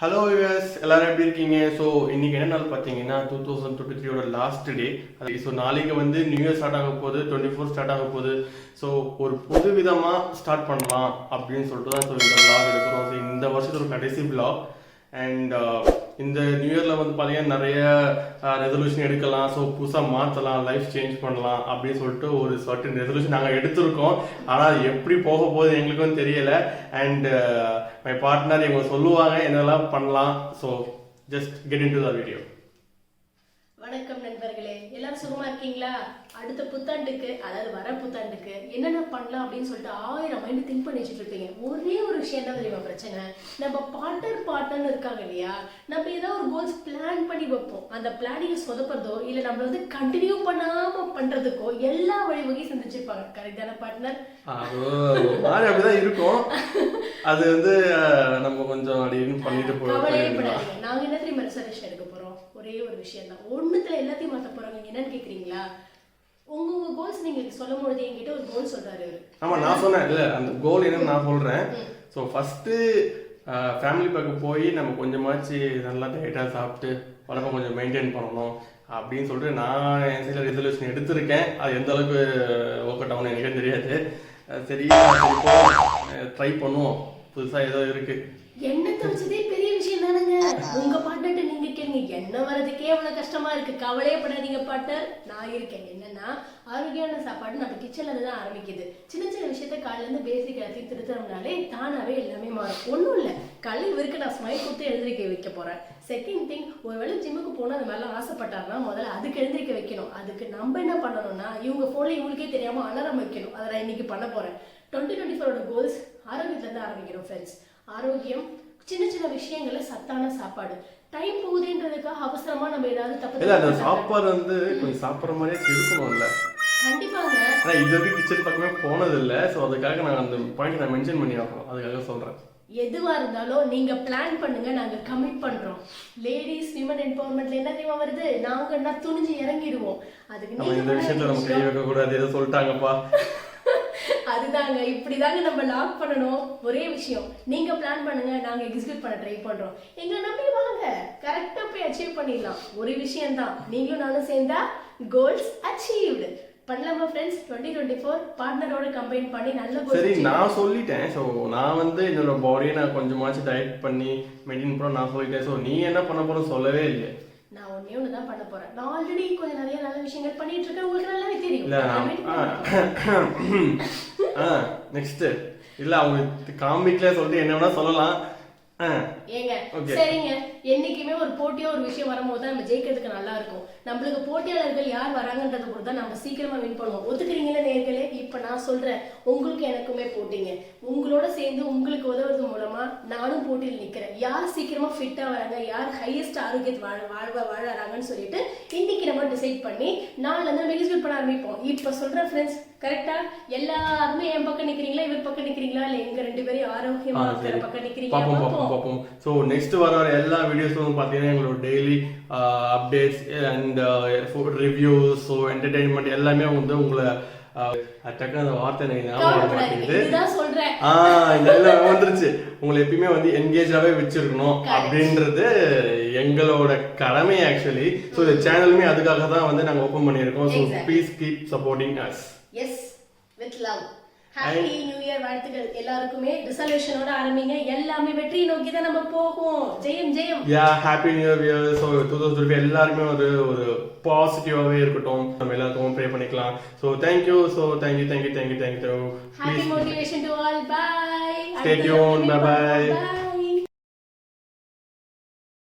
Hello US எல்லாரும் எப்படி இருக்கீங்க? ஸோ இன்னைக்கு என்ன நாள் பார்த்தீங்கன்னா 2023 லாஸ்ட் டே. ஸோ நாளைக்கு வந்து நியூ இயர் ஸ்டார்ட் ஆக போகுது, 24 ஸ்டார்ட் ஆக போகுது. ஸோ ஒரு புது விதமாக ஸ்டார்ட் பண்ணலாம் அப்படின்னு சொல்லிட்டு தான் ஸோ இந்த vlog எடுக்கிறோம். ஸோ இந்த வருஷத்தோட கடைசி vlog. அண்ட் இந்த நியூ இயரில் வந்து பார்த்தீங்கன்னா நிறைய ரெசல்யூஷன் எடுக்கலாம். ஸோ புதுசாக மாற்றலாம், லைஃப் சேஞ்ச் பண்ணலாம் அப்படின்னு சொல்லிட்டு ஒரு சர்டன் ரெசல்யூஷன் நாங்கள் எடுத்திருக்கோம். ஆனால் எப்படி போக போகுது எங்களுக்கும் தெரியலை. அண்ட் மை பார்ட்னர் இவங்க சொல்லுவாங்க என்னெல்லாம் பண்ணலாம். So just get in to the video. வணக்கம் நண்பர்களே, எல்லாரும் சுகமா இருக்கீங்களா? அடுத்த புத்தாண்டுக்கு, அதாவது வர புத்தாண்டுக்கு என்னென்ன பண்ணலாம் அப்படின்னு சொல்லிட்டு 1000 மைண்ட் திங்க் பண்ணி வச்சுட்டு இருப்பீங்க. ஒரே ஒரு விஷயம் என்ன தெரியுமா பிரச்சனை? நம்ம பார்ட்னர் இருக்காங்க இல்லையா, நம்ம ஏதாவது ஒரு கோல்ஸ் பிளான் பண்ணி வைப்போம். அந்த பிளானிங்கை சொதப்படுறதோ இல்லை நம்ம வந்து கண்டினியூ பண்ணாம பண்றதுக்கோ எல்லா வழிவகையும் சந்திச்சிருப்பாங்க. கரெக்டான பார்ட்னர் அப்படிதான் இருக்கும். அது வந்து நம்ம கொஞ்சம் பண்ணிட்டு போறோம். நாங்க என்ன தெரியுமா ரெசல்யூஷன் எடுக்க போறோம்? ஒரே ஒரு விஷயம் தான், ஒண்ணுத்துல எல்லாத்தையும் மாத்த போறாங்க. என்னன்னு கேக்குறீங்களா? உங்க கோல்ஸ் நீங்க சொல்லும் பொழுது என்கிட்ட ஒரு கோல் சொல்றாரு. ஆமா, நான் சொன்னேன் இல்ல, அந்த கோல் என்னன்னு நான் சொல்றேன். ஸோ ஃபர்ஸ்ட் ஃபேமிலி பக்கம் போய் நம்ம கொஞ்சமாச்சு நல்லா டயட்டாக சாப்பிட்டு உடம்பை கொஞ்சம் மெயின்டைன் பண்ணணும் அப்படின்னு சொல்லிட்டு நான் என் சைடில் ரெசல்யூஷன் எடுத்திருக்கேன். அது எந்த அளவுக்கு ஒர்க் அவுட் ஆகணும் எனக்கே தெரியாது. சரி ட்ரை பண்ணுவோம். புதுசாக ஏதோ இருக்கு. எண்ணத்தை வச்சதே பெரிய விஷயம் தானுங்க. உங்க பார்ட்னர் நீங்க கேளுங்க, என்ன வர்றதுக்கே அவ்வளவு கஷ்டமா இருக்கு. கவலையே படாதீங்க பார்ட்னர், நான் இருக்கேன். என்னன்னா ஆரோக்கியமான சாப்பாடு நம்ம கிச்சன்ல இருந்து தான் ஆரம்பிக்குது. சின்ன சின்ன விஷயத்த காலையில இருந்து பேசிக் எல்லாத்தையும் திருத்தணும்னாலே தானாவே எல்லாமே மாறும். ஒன்றும் இல்லை, காலையில் இவருக்கு நான் ஸ்மைல் கொடுத்து எழுந்திரிக்க வைக்க போறேன். செகண்ட் திங், ஒருவேளை ஜிம்முக்கு போனால் அது மாதிரிலாம் ஆசைப்பட்டாருன்னா முதல்ல அதுக்கு எழுந்திரிக்க வைக்கணும். அதுக்கு நம்ம என்ன பண்ணணும்னா இவங்க போன்ல இவங்களுக்கே தெரியாம அலாரம் வைக்கணும். அதை நான் இன்னைக்கு பண்ண போறேன். 2024 கோல்ஸ் ஆரோக்கியத்துல இருந்து ஆரம்பிக்கிறோம் ஃப்ரெண்ட்ஸ். ஆரோக்கியம், சின்ன சின்ன விஷயங்கள்ல சத்தான சாப்பாடு. டைம் போகுதுன்றதுக்காக அவசரமா நம்ம ஏதாவது தப்பு சாப்பாடு வந்து கொஞ்சம் சாப்பிட்ற மாதிரியே இருக்கணும்ல. கண்டிப்பாங்க. ஆனா இது வரைக்கும் கிச்சன் பக்கமே போனது இல்லை. ஸோ அதுக்காக நான் அந்த பாயிண்ட் நான் மென்ஷன் பண்ணி ஆகணும். அதுக்காக சொல்றேன். எதுவா இருந்தாலும் நீங்க பிளான் பண்ணுங்க, நாங்க கமிட் பண்றோம். லேடிஸ் விமன் எம்பவர்மெண்ட்ல என்ன தெரியுமா வருது? நாங்கன்னா துணிஞ்சு இறங்கிடுவோம். அதுக்கு நம்ம இந்த விஷயத்துல நம்ம கை வைக்க கூடாது, ஏதோ சொல்லிட்டாங்கப்பா. அதுதாங்க, இப்படிதாங்க நம்ம லாக் பண்ணணும். ஒரே விஷயம், நீங்க பிளான் பண்ணுங்க, நாங்க எக்ஸிக்யூட் பண்ண ட்ரை பண்றோம். எங்களை நம்பி வாங்க, கரெக்டா போய் அச்சீவ் பண்ணிடலாம். ஒரு விஷயம் தான், நீங்களும் நானும் சேர்ந்தா கோல்ஸ் அச்சீவ்டு பண்ணலாமா ஃப்ரெண்ட்ஸ்? 2024 பார்ட்னரோட கம்பைன் பண்ணி நல்ல கோல். சரி, நான் சொல்லிட்டேன். ஸோ நான் வந்து என்னோட பாடியை நான் கொஞ்சமாச்சும் டயட் பண்ணி மெயின்டைன் பண்ண நான் சொல்லிட்டேன். ஸோ நீ என்ன பண்ண போற சொல்லவே இல்லை. நான் ஒண்ணே ஒன்று தான் பண்ண போறேன். நான் ஆல்ரெடி கொஞ்சம் நிறைய நல்ல விஷயங்கள் பண்ணிட்டு இருக்கேன், உங்களுக்கு நல்லாவே தெரியும். நெக்ஸ்ட் இல்ல அவங்க காமிக்கல சொல்லிட்டு என்ன வேணா சொல்லலாம். ஏங்க சரிங்க, என்னைக்குமே ஒரு போட்டியோ ஒரு விஷயம் வரும்போது தான் நம்ம ஜெயிக்கிறதுக்கு நல்லா இருக்கும். நம்மளுக்கு போட்டியாளர்கள் யார் வராங்கன்றத பொறுத்து தான் நம்ம சீக்கிரமா வின் பண்ணுவோம். ஒத்துக்கிறீங்களா நேர்களே? இப்ப நான் சொல்றேன், உங்களுக்கு எனக்குமே போட்டிங்க. உங்களோட சேர்ந்து உங்களுக்கு உதவுறது மூலமா நானும் போட்டியில் நிக்கிறேன். யார் சீக்கிரமா ஃபிட்டா வராங்க, யார் ஹையஸ்ட் ஆரோக்கியத்தை வாழறாங்கன்னு சொல்லிட்டு இன்னைக்கு நம்ம டிசைட் பண்ணி நாள்ல இருந்து எக்ஸிக்யூட் பண்ண ஆரம்பிப்போம். இப்ப சொல்றேன் ஃப்ரெண்ட்ஸ், கரெக்டா எல்லாருமே என் பக்கம் நிக்கிறீங்களா, இவர் பக்கம் நிக்கிறீங்களா, இல்ல எங்க ரெண்டு பேரும் ஆரோக்கியமா இருக்கிற பக்கம் நிக்கிறீங்களா? பார்ப்போம். ஸோ நெக்ஸ்ட் வர எல்லா வீடியோஸும் பார்த்தீங்கன்னா எங்களோட daily updates and food reviews, so entertainment எல்லாமே வந்து உங்களை டக்குனு அந்த வார்த்தை எனக்கு ஞாபகம் மாட்டேங்குது. இதெல்லாம் வந்துருச்சு. உங்களை எப்பயுமே வந்து என்கேஜாவே வச்சிருக்கணும் அப்படின்றது எங்களோட கடமை ஆக்சுவலி. ஸோ இந்த சேனலுமே அதுக்காக தான் வந்து நாங்கள் ஓப்பன் பண்ணியிருக்கோம். So please keep supporting us. Yes, with love. Happy new year வாழ்த்துக்கள் எல்லாருக்குமே. ரெசல்யூஷனோட ஆரம்பிங்க, எல்லாமே வெற்றியை நோக்கி தான் நம்ம போவோம். ஜெயம் ஜெயம். Yeah, happy new year. So 2025 எல்லாருமே ஒரு பாசிட்டிவாகவே இருக்கட்டும். நம்ம எல்லாருக்கும் ப்ரே பண்ணிக்கலாம். So thank you. So thank you. Happy motivation to all. Bye. Stay tune. Bye by.